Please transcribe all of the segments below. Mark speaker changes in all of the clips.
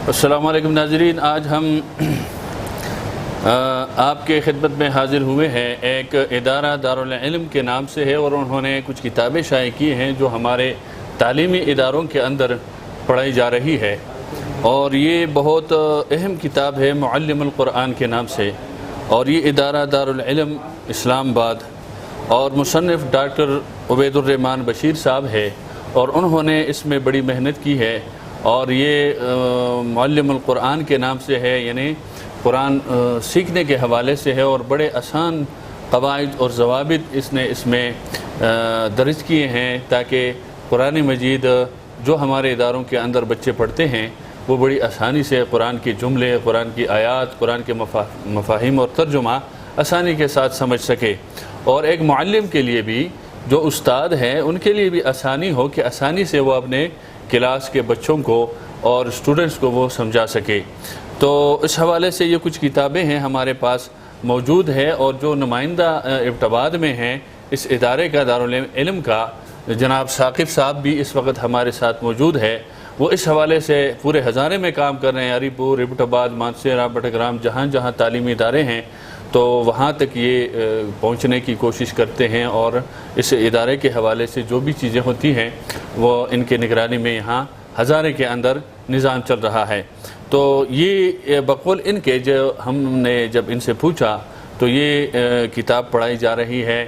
Speaker 1: السلام علیکم ناظرین، آج ہم آپ کے خدمت میں حاضر ہوئے ہیں۔ ایک ادارہ دارالعلم کے نام سے ہے اور انہوں نے کچھ کتابیں شائع کی ہیں جو ہمارے تعلیمی اداروں کے اندر پڑھائی جا رہی ہے، اور یہ بہت اہم کتاب ہے معلم القرآن کے نام سے، اور یہ ادارہ دارالعلم اسلام آباد اور مصنف ڈاکٹر عبید الرحمن بشیر صاحب ہے، اور انہوں نے اس میں بڑی محنت کی ہے، اور یہ معلم القرآن کے نام سے ہے، یعنی قرآن سیکھنے کے حوالے سے ہے، اور بڑے آسان قواعد اور ضوابط اس نے اس میں درج کیے ہیں تاکہ قرآن مجید جو ہمارے اداروں کے اندر بچے پڑھتے ہیں وہ بڑی آسانی سے قرآن کے جملے، قرآن کی آیات، قرآن کے مفاہیم اور ترجمہ آسانی کے ساتھ سمجھ سکے، اور ایک معلم کے لیے بھی جو استاد ہیں ان کے لیے بھی آسانی ہو کہ آسانی سے وہ اپنے کلاس کے بچوں کو اور اسٹوڈنٹس کو وہ سمجھا سکے۔ تو اس حوالے سے یہ کچھ کتابیں ہیں ہمارے پاس موجود ہے، اور جو نمائندہ ایبٹ میں ہیں اس ادارے کا دارالعلم کا جناب ثاقب صاحب بھی اس وقت ہمارے ساتھ موجود ہے۔ وہ اس حوالے سے پورے ہزارے میں کام کر رہے ہیں، عری پور، ایبٹ مانسہرہ، بٹگرام، جہاں جہاں تعلیمی ادارے ہیں تو وہاں تک یہ پہنچنے کی کوشش کرتے ہیں، اور اس ادارے کے حوالے سے جو بھی چیزیں ہوتی ہیں وہ ان کے نگرانی میں یہاں ہزارے کے اندر نظام چل رہا ہے۔ تو یہ بقول ان کے جو ہم نے جب ان سے پوچھا تو یہ کتاب پڑھائی جا رہی ہے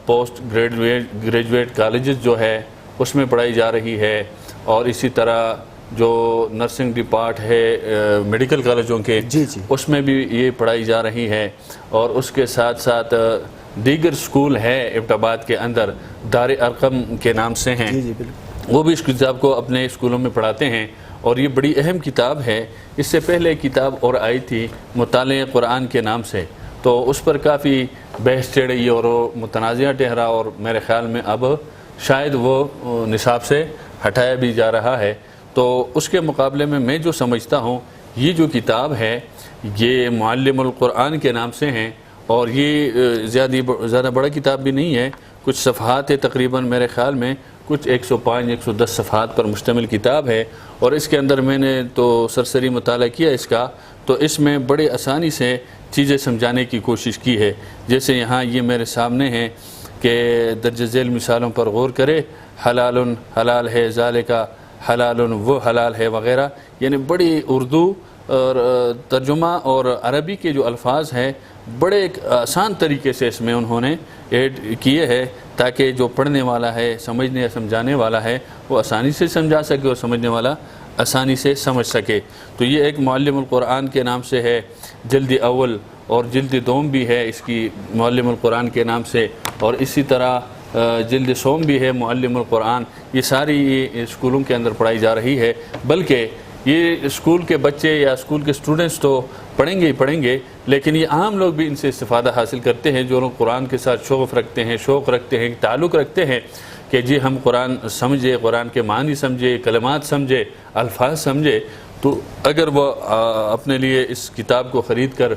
Speaker 1: پوسٹ گریجویٹ کالجز جو ہے اس میں پڑھائی جا رہی ہے، اور اسی طرح جو نرسنگ ڈپارٹ ہے میڈیکل کالجوں کے اس میں بھی یہ پڑھائی جا رہی ہے، اور اس کے ساتھ ساتھ دیگر سکول ہے ایبٹ آباد کے اندر دار ارقم کے نام سے ہیں، وہ بھی اس کتاب کو اپنے اسکولوں میں پڑھاتے ہیں، اور یہ بڑی اہم کتاب ہے۔ اس سے پہلے کتاب اور آئی تھی مطالعہ قرآن کے نام سے، تو اس پر کافی بحث چڑھی اور متنازعہ ٹہرا، اور میرے خیال میں اب شاید وہ نصاب سے ہٹایا بھی جا رہا ہے۔ تو اس کے مقابلے میں میں جو سمجھتا ہوں یہ جو کتاب ہے یہ معلم القرآن کے نام سے ہیں، اور یہ زیادہ بڑا کتاب بھی نہیں ہے، کچھ صفحات ہے، تقریباً میرے خیال میں کچھ 105-110 صفحات پر مشتمل کتاب ہے، اور اس کے اندر میں نے تو سرسری مطالعہ کیا اس کا، تو اس میں بڑے آسانی سے چیزیں سمجھانے کی کوشش کی ہے۔ جیسے یہاں یہ میرے سامنے ہیں کہ درج ذیل مثالوں پر غور کرے، حلال حلال ہے، ذالکا حلال وہ حلال ہے وغیرہ، یعنی بڑی اردو اور ترجمہ اور عربی کے جو الفاظ ہیں بڑے ایک آسان طریقے سے اس میں انہوں نے ایڈ کیے ہے تاکہ جو پڑھنے والا ہے، سمجھنے یا سمجھانے والا ہے وہ آسانی سے سمجھا سکے اور سمجھنے والا آسانی سے سمجھ سکے۔ تو یہ ایک معلم القرآن کے نام سے ہے، جلد اول اور جلد دوم بھی ہے اس کی معلم القرآن کے نام سے، اور اسی طرح جلد سوم بھی ہے معلم القرآن۔ یہ ساری اسکولوں کے اندر پڑھائی جا رہی ہے، بلکہ یہ اسکول کے بچے یا اسکول کے اسٹوڈنٹس تو پڑھیں گے ہی پڑھیں گے، لیکن یہ عام لوگ بھی ان سے استفادہ حاصل کرتے ہیں، جو لوگ قرآن کے ساتھ شوق رکھتے ہیں، تعلق رکھتے ہیں کہ جی ہم قرآن سمجھے، قرآن کے معنی سمجھے، کلمات سمجھے، الفاظ سمجھے، تو اگر وہ اپنے لیے اس کتاب کو خرید کر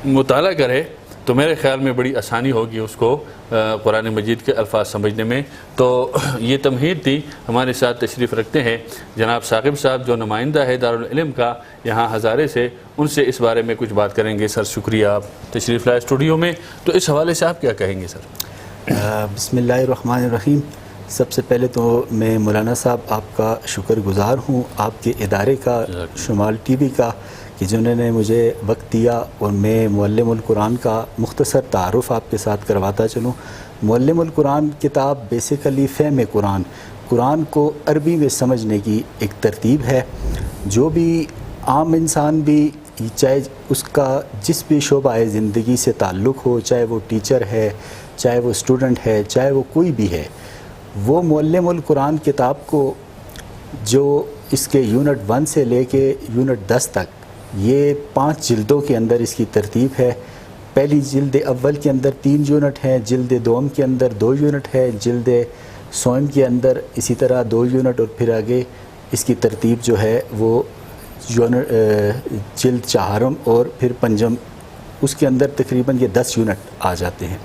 Speaker 1: مطالعہ کرے تو میرے خیال میں بڑی آسانی ہوگی اس کو قرآن مجید کے الفاظ سمجھنے میں۔ تو یہ تمہید تھی۔ ہمارے ساتھ تشریف رکھتے ہیں جناب ثاقب صاحب جو نمائندہ ہے دارالعلم کا یہاں ہزارے سے، ان سے اس بارے میں کچھ بات کریں گے۔ سر شکریہ، آپ تشریف لائے اسٹوڈیو میں، تو اس حوالے سے آپ کیا کہیں گے سر؟
Speaker 2: بسم اللہ الرحمن الرحیم۔ سب سے پہلے تو میں مولانا صاحب آپ کا شکر گزار ہوں، آپ کے ادارے کا، شمال ٹی وی کا، کہ جنہوں نے مجھے وقت دیا اور میں معلم القرآن کا مختصر تعارف آپ کے ساتھ کرواتا چلوں۔ معلم القرآن کتاب بیسیکلی فہم قرآن کو عربی میں سمجھنے کی ایک ترتیب ہے، جو بھی عام انسان بھی چاہے اس کا جس بھی شعبہ زندگی سے تعلق ہو، چاہے وہ ٹیچر ہے، چاہے وہ اسٹوڈنٹ ہے، چاہے وہ کوئی بھی ہے، وہ معلم القرآن کتاب کو جو اس کے یونٹ 1 سے لے کے یونٹ 10 تک، یہ 5 جلدوں کے اندر اس کی ترتیب ہے۔ پہلی جلد اول کے اندر 3 یونٹ ہیں، جلد دوم کے اندر 2 یونٹ ہے، جلد سوم کے اندر اسی طرح 2 یونٹ، اور پھر آگے اس کی ترتیب جو ہے وہ جلد چہارم اور پھر پنجم، اس کے اندر تقریباً یہ 10 یونٹ آ جاتے ہیں۔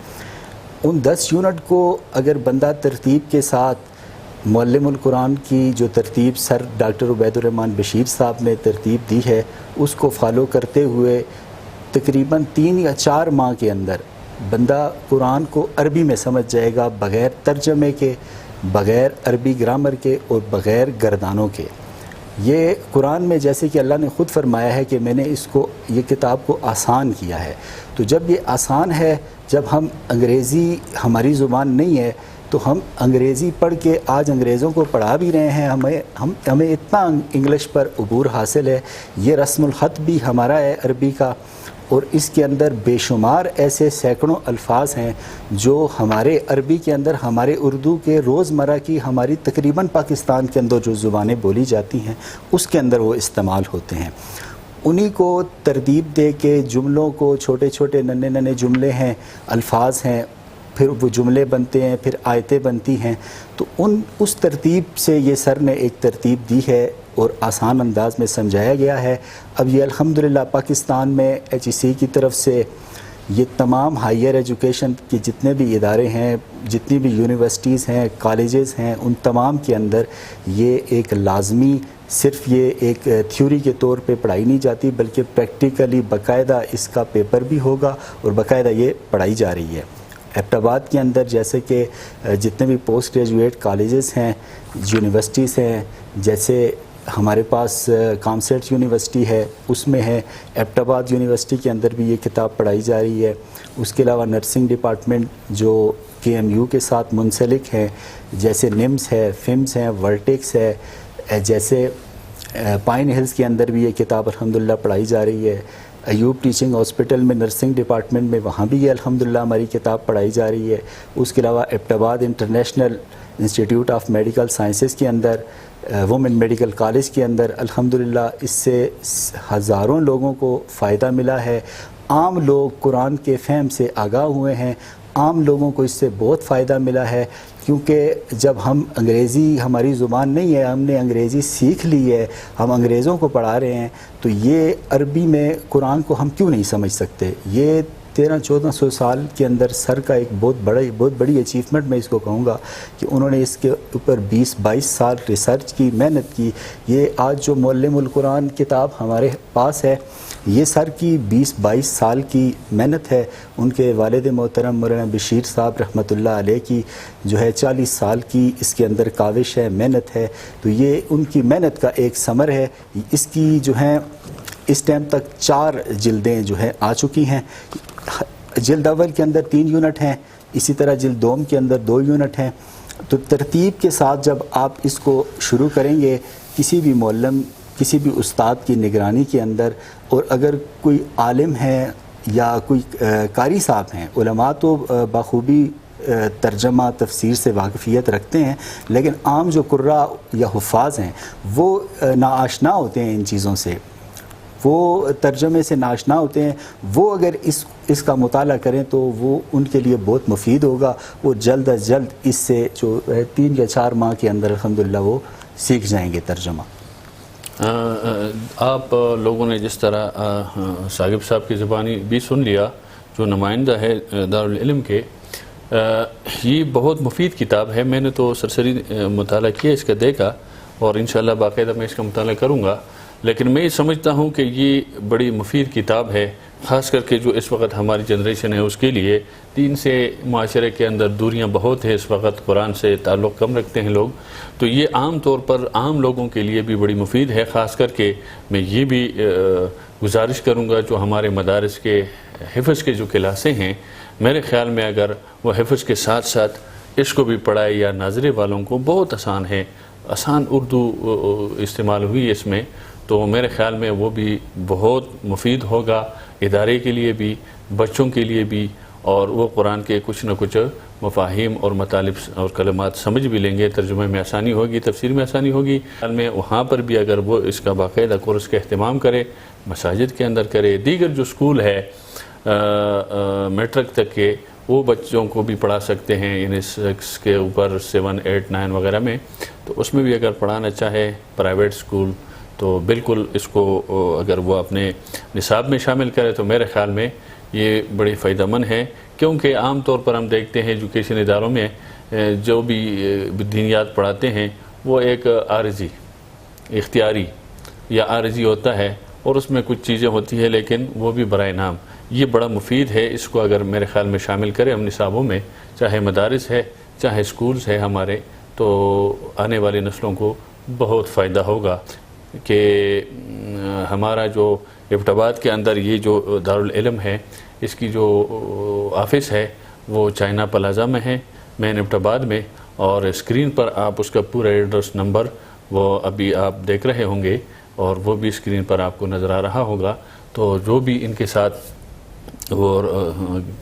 Speaker 2: ان 10 یونٹ کو اگر بندہ ترتیب کے ساتھ معلم القرآن کی جو ترتیب سر ڈاکٹر عبید الرحمن بشیر صاحب نے ترتیب دی ہے اس کو فالو کرتے ہوئے تقریباً 3 یا 4 ماہ کے اندر بندہ قرآن کو عربی میں سمجھ جائے گا، بغیر ترجمے کے، بغیر عربی گرامر کے اور بغیر گردانوں کے۔ یہ قرآن میں جیسے کہ اللہ نے خود فرمایا ہے کہ میں نے یہ کتاب کو آسان کیا ہے، تو جب یہ آسان ہے، جب ہم انگریزی ہماری زبان نہیں ہے تو ہم انگریزی پڑھ کے آج انگریزوں کو پڑھا بھی رہے ہیں، ہمیں اتنا انگلش پر عبور حاصل ہے۔ یہ رسم الخط بھی ہمارا ہے عربی کا، اور اس کے اندر بے شمار ایسے سینکڑوں الفاظ ہیں جو ہمارے عربی کے اندر ہمارے اردو کے روزمرہ کی ہماری تقریباً پاکستان کے اندر جو زبانیں بولی جاتی ہیں اس کے اندر وہ استعمال ہوتے ہیں۔ انہی کو ترتیب دے کے جملوں کو، چھوٹے چھوٹے ننھے جملے ہیں، الفاظ ہیں، پھر وہ جملے بنتے ہیں، پھر آیتیں بنتی ہیں، تو اس ترتیب سے یہ سر نے ایک ترتیب دی ہے اور آسان انداز میں سمجھایا گیا ہے۔ اب یہ الحمدللہ پاکستان میں HEC کی طرف سے یہ تمام ہائیر ایجوکیشن کے جتنے بھی ادارے ہیں، جتنی بھی یونیورسٹیز ہیں، کالجز ہیں، ان تمام کے اندر یہ ایک لازمی، صرف یہ ایک تھیوری کے طور پہ پڑھائی نہیں جاتی بلکہ پریکٹیکلی باقاعدہ اس کا پیپر بھی ہوگا اور باقاعدہ یہ پڑھائی جا رہی ہے۔ ایبٹ آباد کے اندر جیسے کہ جتنے بھی پوسٹ گریجویٹ کالجز ہیں، یونیورسٹیز ہیں، جیسے ہمارے پاس کامسیٹ یونیورسٹی ہے، اس میں ہے، ایبٹ آباد یونیورسٹی کے اندر بھی یہ کتاب پڑھائی جا رہی ہے۔ اس کے علاوہ نرسنگ ڈپارٹمنٹ جو KMU کے ساتھ منسلک ہے، جیسے نمس ہے، فمس ہے، ورٹیکس ہے، جیسے پائن ہلز کے اندر بھی یہ کتاب الحمدللہ پڑھائی جا رہی ہے۔ ایوب ٹیچنگ ہاسپٹل میں نرسنگ ڈپارٹمنٹ میں وہاں بھی یہ الحمدللہ ہماری کتاب پڑھائی جا رہی ہے۔ اس کے علاوہ ایبٹ آباد international institute of medical sciences کے اندر، وومن میڈیکل کالج کے اندر الحمدللہ اس سے ہزاروں لوگوں کو فائدہ ملا ہے۔ عام لوگ قرآن کے فہم سے آگاہ ہوئے ہیں، عام لوگوں کو اس سے بہت فائدہ ملا ہے، کیونکہ جب ہم انگریزی ہماری زبان نہیں ہے، ہم نے انگریزی سیکھ لی ہے، ہم انگریزوں کو پڑھا رہے ہیں، تو یہ عربی میں قرآن کو ہم کیوں نہیں سمجھ سکتے؟ یہ 1300-1400 سال کے اندر سر کا ایک بہت بڑی اچیومنٹ میں اس کو کہوں گا کہ انہوں نے اس کے اوپر 20-22 سال ریسرچ کی، محنت کی۔ یہ آج جو معلم القرآن کتاب ہمارے پاس ہے، یہ سر کی 20-22 سال کی محنت ہے۔ ان کے والد محترم مولانا بشیر صاحب رحمۃ اللہ علیہ کی جو ہے 40 سال کی اس کے اندر کاوش ہے، محنت ہے، تو یہ ان کی محنت کا ایک ثمر ہے۔ اس کی جو ہیں اس ٹائم تک 4 جلدیں جو ہیں آ چکی ہیں۔ جلد اول کے اندر 3 یونٹ ہیں، اسی طرح جلد دوم کے اندر 2 یونٹ ہیں۔ تو ترتیب کے ساتھ جب آپ اس کو شروع کریں گے، کسی بھی معلم، کسی بھی استاد کی نگرانی کے اندر، اور اگر کوئی عالم ہے یا کوئی قاری صاحب ہیں، علماء تو بخوبی ترجمہ تفسیر سے واقفیت رکھتے ہیں، لیکن عام جو قراء یا حفاظ ہیں وہ ناآشنا ہوتے ہیں ان چیزوں سے، وہ ترجمے سے ناشنا ہوتے ہیں۔ وہ اگر اس کا مطالعہ کریں تو وہ ان کے لیے بہت مفید ہوگا۔ وہ جلد از جلد اس سے جو 3 یا 4 ماہ کے اندر الحمدللہ وہ سیکھ جائیں گے ترجمہ۔
Speaker 1: آپ لوگوں نے جس طرح ثاقب صاحب کی زبانی بھی سن لیا، جو نمائندہ ہے دارالعلم کے، یہ بہت مفید کتاب ہے۔ میں نے تو سرسری مطالعہ کیا، اس کا دیکھا، اور انشاءاللہ باقاعدہ میں اس کا مطالعہ کروں گا، لیکن میں یہ سمجھتا ہوں کہ یہ بڑی مفید کتاب ہے، خاص کر کے جو اس وقت ہماری جنریشن ہے اس کے لیے۔ دین سے معاشرے کے اندر دوریاں بہت ہیں، اس وقت قرآن سے تعلق کم رکھتے ہیں لوگ، تو یہ عام طور پر عام لوگوں کے لیے بھی بڑی مفید ہے۔ خاص کر کے میں یہ بھی گزارش کروں گا جو ہمارے مدارس کے حفظ کے جو کلاسیں ہیں، میرے خیال میں اگر وہ حفظ کے ساتھ ساتھ اس کو بھی پڑھائے یا ناظرے والوں کو، بہت آسان ہے، آسان اردو استعمال ہوئی اس میں، تو میرے خیال میں وہ بھی بہت مفید ہوگا ادارے کے لیے بھی، بچوں کے لیے بھی، اور وہ قرآن کے کچھ نہ کچھ مفاہیم اور مطالب اور کلمات سمجھ بھی لیں گے، ترجمے میں آسانی ہوگی، تفسیر میں آسانی ہوگی۔ خیال میں وہاں پر بھی اگر وہ اس کا باقاعدہ کورس کا اہتمام کرے، مساجد کے اندر کرے، دیگر جو اسکول ہے میٹرک تک کے، وہ بچوں کو بھی پڑھا سکتے ہیں، یعنی 6 کے اوپر 7, 8, 9 وغیرہ میں، تو اس میں بھی اگر پڑھانا چاہے پرائیویٹ اسکول تو بالکل اس کو اگر وہ اپنے نصاب میں شامل کرے تو میرے خیال میں یہ بڑی فائدہ مند ہے، کیونکہ عام طور پر ہم دیکھتے ہیں ایجوکیشن اداروں میں جو بھی دینیات پڑھاتے ہیں وہ ایک عارضی اختیاری یا عارضی ہوتا ہے اور اس میں کچھ چیزیں ہوتی ہیں لیکن وہ بھی برائے نام. یہ بڑا مفید ہے, اس کو اگر میرے خیال میں شامل کریں ہم نصابوں میں, چاہے مدارس ہے چاہے اسکولز ہے ہمارے, تو آنے والی نسلوں کو بہت فائدہ ہوگا کہ ہمارا جو ایبٹ آباد کے اندر یہ جو دارالعلم ہے اس کی جو آفس ہے وہ چائنا پلازا میں ہے, مین ایبٹ آباد میں, اور اسکرین پر آپ اس کا پورا ایڈریس نمبر وہ ابھی آپ دیکھ رہے ہوں گے اور وہ بھی اسکرین پر آپ کو نظر آ رہا ہوگا. تو جو بھی ان کے ساتھ وہ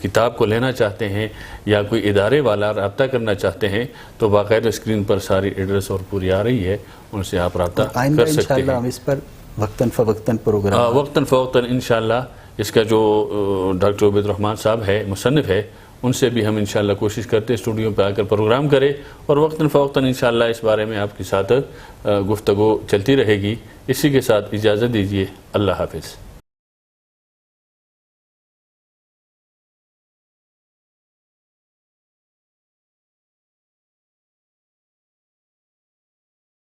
Speaker 1: کتاب کو لینا چاہتے ہیں یا کوئی ادارے والا رابطہ کرنا چاہتے ہیں تو باقاعدہ اسکرین پر ساری ایڈریس اور پوری آ رہی ہے, ان سے آپ رابطہ کر سکتے ہیں.
Speaker 2: ہم اس پر وقتاً فوقتاً پروگرام
Speaker 1: وقتاً فوقتاً انشاءاللہ اس کا جو ڈاکٹر عبید الرحمن صاحب ہے مصنف ہے ان سے بھی ہم انشاءاللہ کوشش کرتے ہیں اسٹوڈیو پہ آ کر پروگرام کرے, اور وقتاً فوقتاً انشاءاللہ اس بارے میں آپ کے ساتھ گفتگو چلتی رہے گی. اسی کے ساتھ اجازت دیجیے, اللہ حافظ.